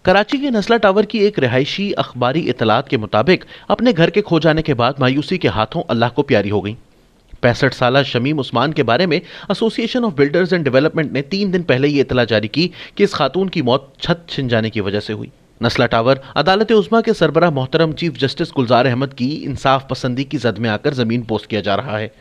कराची के नस्ला टावर की एक रिहायशी अखबारी इतलात के मुताबिक अपने घर के खो जाने के बाद मायूसी के हाथों अल्लाह को प्यारी हो गई। 65 साल शमीम उस्मान के बारे में association of builders and development ने 3 दिन पहले ये इतला जारी की कि इस खातून की मौत छत छिन जाने की वजह से हुई। नस्ला टावर अदालत उज़्मा के सरबराह मोहतरम चीफ जस्टिस गुलजार अहमद की इंसाफ पसंदी की जद में आकर जमीन पोस्ट किया जा रहा है।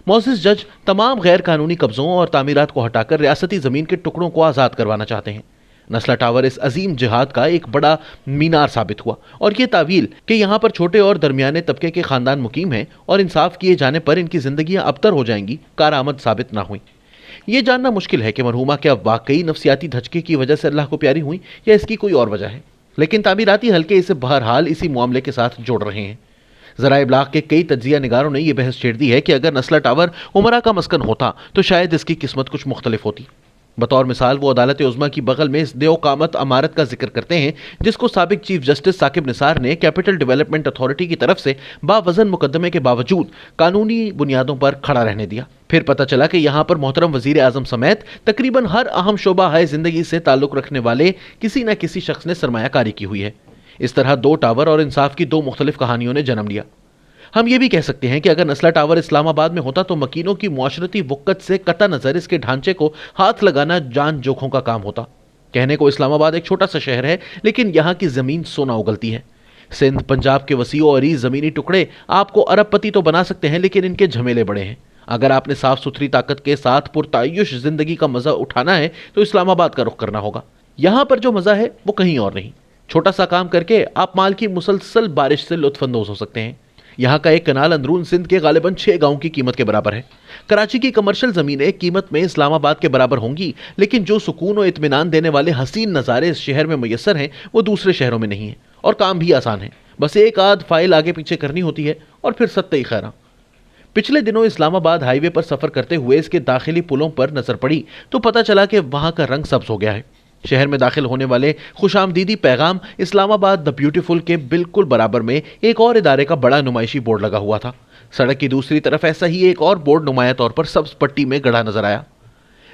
मोअज़्ज़िज़ जज तमाम गैर कानूनी कब्जों और तामीरात को हटाकर रियासती जमीन के टुकड़ों को आज़ाद करवाना चाहते हैं। नस्ला टावर इस अजीम जिहाद का एक बड़ा मीनार साबित हुआ और ये तावील कि यहाँ पर छोटे और दरमियाने तबके के खानदान मुकीम हैं और इंसाफ किए जाने पर इनकी जिंदगियां अबतर हो जाएंगी, कारआमद साबित ना हुई। ये जानना मुश्किल है कि मरहूमा क्या वाकई नफ्सियाती धचके की वजह से अल्लाह को प्यारी हुई या इसकी कोई और वजह है, लेकिन तामीराती हल्के इसे बहरहाल इसी मामले के साथ जोड़ रहे हैं। ज़राए इब्लाग के कई तज्जिया निगारों ने यह बहस छेड़ दी है कि अगर नस्ला टावर उमरा का मस्कन होता तो शायद इसकी किस्मत कुछ मुख्तलिफ होती। बतौर मिसाल वो अदालत उज़्मा की बगल में इस देवकामत अमारत का जिक्र करते हैं जिसको साबिक चीफ जस्टिस साकिब निसार ने कैपिटल डेवलपमेंट अथॉरिटी की तरफ से बावजन मुकदमे के बावजूद कानूनी बुनियादों पर खड़ा रहने दिया। फिर पता चला कि यहाँ पर मोहतरम वजीर आजम समेत तकरीबन हर अहम शोबा है जिंदगी से ताल्लुक रखने वाले किसी न किसी शख्स ने सरमायाकारी की हुई है। इस तरह 2 टावर और इंसाफ की 2 मुख्तलिफ कहानियों ने जन्म लिया। हम ये भी कह सकते हैं कि अगर नस्ला टावर इस्लामाबाद में होता तो मकीनों की मुआशरती वुक्कत से कता नजर इसके ढांचे को हाथ लगाना जान जोखों का काम होता। कहने को इस्लामाबाद एक छोटा सा शहर है, लेकिन यहाँ की जमीन सोना उगलती है। सिंध पंजाब के वसीओ और अरीज जमीनी टुकड़े आपको अरबपति तो बना सकते हैं, लेकिन इनके झमेले बड़े हैं। अगर आपने साफ सुथरी ताकत के साथ पुरतायुश जिंदगी का मजा उठाना है तो इस्लामाबाद का रुख करना होगा। यहाँ पर जो मजा है वो कहीं और नहीं। छोटा सा काम करके आप माल की मुसलसल बारिश से लुत्फानंदोज हो सकते हैं। यहाँ का एक कनाल अंदरून सिंध के गालिबन 6 गांव की कीमत के बराबर है। कराची की कमर्शियल जमीनें कीमत में इस्लामाबाद के बराबर होंगी, लेकिन जो सुकून और इत्मीनान देने वाले हसीन नज़ारे इस शहर में मुयस्सर हैं वो दूसरे शहरों में नहीं है। और काम भी आसान है, बस एक आध फाइल आगे पीछे करनी होती है और फिर सत्ते ही खैरा। पिछले दिनों इस्लामाबाद हाईवे पर सफर करते हुए इसके दाखिली पुलों पर नजर पड़ी तो पता चला कि वहां का रंग सब्ज हो गया है। शहर में दाखिल होने वाले खुशामदीदी पैगाम इस्लामाबाद द ब्यूटीफुल के बिल्कुल बराबर में एक और इदारे का बड़ा नुमाइशी बोर्ड लगा हुआ था। सड़क की दूसरी तरफ ऐसा ही एक और बोर्ड नुमाया तौर पर सब्ज पट्टी में गड़ा नजर आया।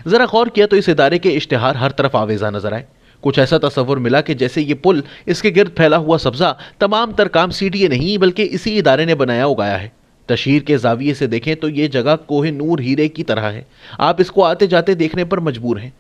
जरा गौर किया तो इस इदारे के इश्तिहार हर तरफ आवेजा नजर आए। कुछ ऐसा तस्वुर मिला कि जैसे ये पुल, इसके गिर्द फैला हुआ सब्जा तमाम तर काम सीडीए नहीं बल्कि इसी इदारे ने बनाया उगाया है। तशहीर के जाविये से देखें तो ये जगह कोहे नूर हीरे की तरह है। आप इसको आते जाते देखने पर मजबूर हैं।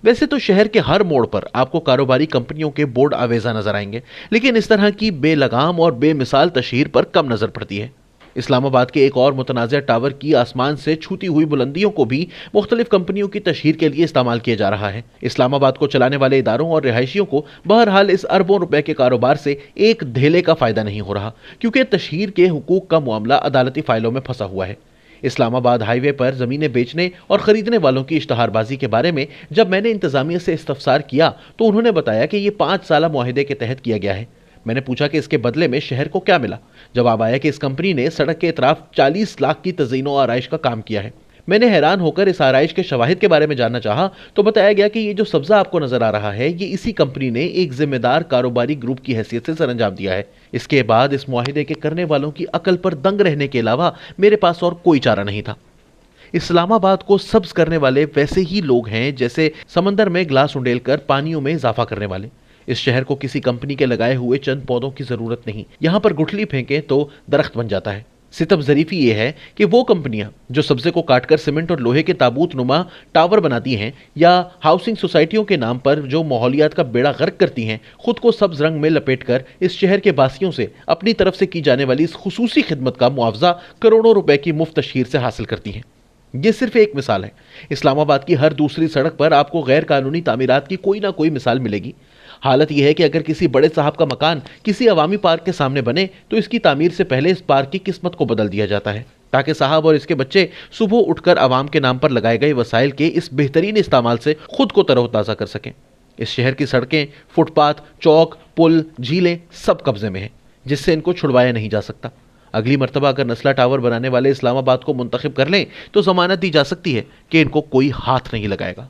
वैसे तो शहर के हर मोड़ पर आपको कारोबारी कंपनियों के बोर्ड आवेजा नजर आएंगे, लेकिन इस तरह की बेलगाम और बेमिसाल तशहीर पर कम नजर पड़ती है। इस्लामाबाद के एक और मुतनाज़ टावर की आसमान से छूती हुई बुलंदियों को भी मुख्तलिफ कंपनियों की तशहीर के लिए इस्तेमाल किया जा रहा है। इस्लामाबाद को चलाने वाले इदारों और रिहायशियों को बहरहाल इस अरबों रुपए के कारोबार से एक धेले का फायदा नहीं हो रहा, क्योंकि तशहीर के हुकूक का मामला अदालती फाइलों में फंसा हुआ है। इस्लामाबाद हाईवे पर ज़मीनें बेचने और ख़रीदने वालों की इश्तहारबाजी के बारे में जब मैंने इंतज़ामिया से इस्तफसार किया तो उन्होंने बताया कि ये 5 साला मुआहिदे के तहत किया गया है। मैंने पूछा कि इसके बदले में शहर को क्या मिला। जवाब आया कि इस कंपनी ने सड़क के इतराफ 40 लाख की तज़ीनो आराइश का काम किया है। मैंने हैरान होकर इस आराइश के शवाहिद के बारे में जानना चाहा तो बताया गया कि ये जो सब्जा आपको नजर आ रहा है ये इसी कंपनी ने एक जिम्मेदार कारोबारी ग्रुप की हैसियत से सरंजाम दिया है। इसके बाद इस मुआहिदे के करने वालों की अकल पर दंग रहने के अलावा मेरे पास और कोई चारा नहीं था। इस्लामाबाद को सब्ज करने वाले वैसे ही लोग हैं जैसे समंदर में ग्लास उंडेलकर पानियों में इजाफा करने वाले। इस शहर को किसी कंपनी के लगाए हुए चंद पौधों की जरूरत नहीं। यहाँ पर गुठली फेंके तो दरख्त बन जाता है। सितम ज़रीफ़ी ये है कि वो कंपनियां जो सब्जे को काटकर सीमेंट और लोहे के ताबूत नुमा टावर बनाती हैं या हाउसिंग सोसाइटियों के नाम पर जो माहौलियात का बेड़ा गर्क करती हैं, खुद को सब्ज रंग में लपेटकर इस शहर के बासियों से अपनी तरफ से की जाने वाली इस खुसूसी खिदमत का मुआवजा करोड़ों रुपए की मुफ्त तशहीर से हासिल करती हैं। ये सिर्फ एक मिसाल है। इस्लामाबाद की हर दूसरी सड़क पर आपको गैर कानूनी तामीरात की कोई ना कोई मिसाल मिलेगी। हालत यह है कि अगर किसी बड़े साहब का मकान किसी अवामी पार्क के सामने बने तो इसकी तामीर से पहले इस पार्क की किस्मत को बदल दिया जाता है ताकि साहब और इसके बच्चे सुबह उठकर अवाम के नाम पर लगाए गए वसाइल के इस बेहतरीन इस्तेमाल से खुद को तरोताज़ा कर सकें। इस शहर की सड़कें, फुटपाथ, चौक, पुल, झीलें सब कब्जे में हैं, जिससे इनको छुड़वाया नहीं जा सकता। अगली मरतबा अगर नस्ला टावर बनाने वाले इस्लामाबाद को मुंतखब कर लें तो जमानत दी जा सकती है कि इनको कोई हाथ नहीं लगाएगा।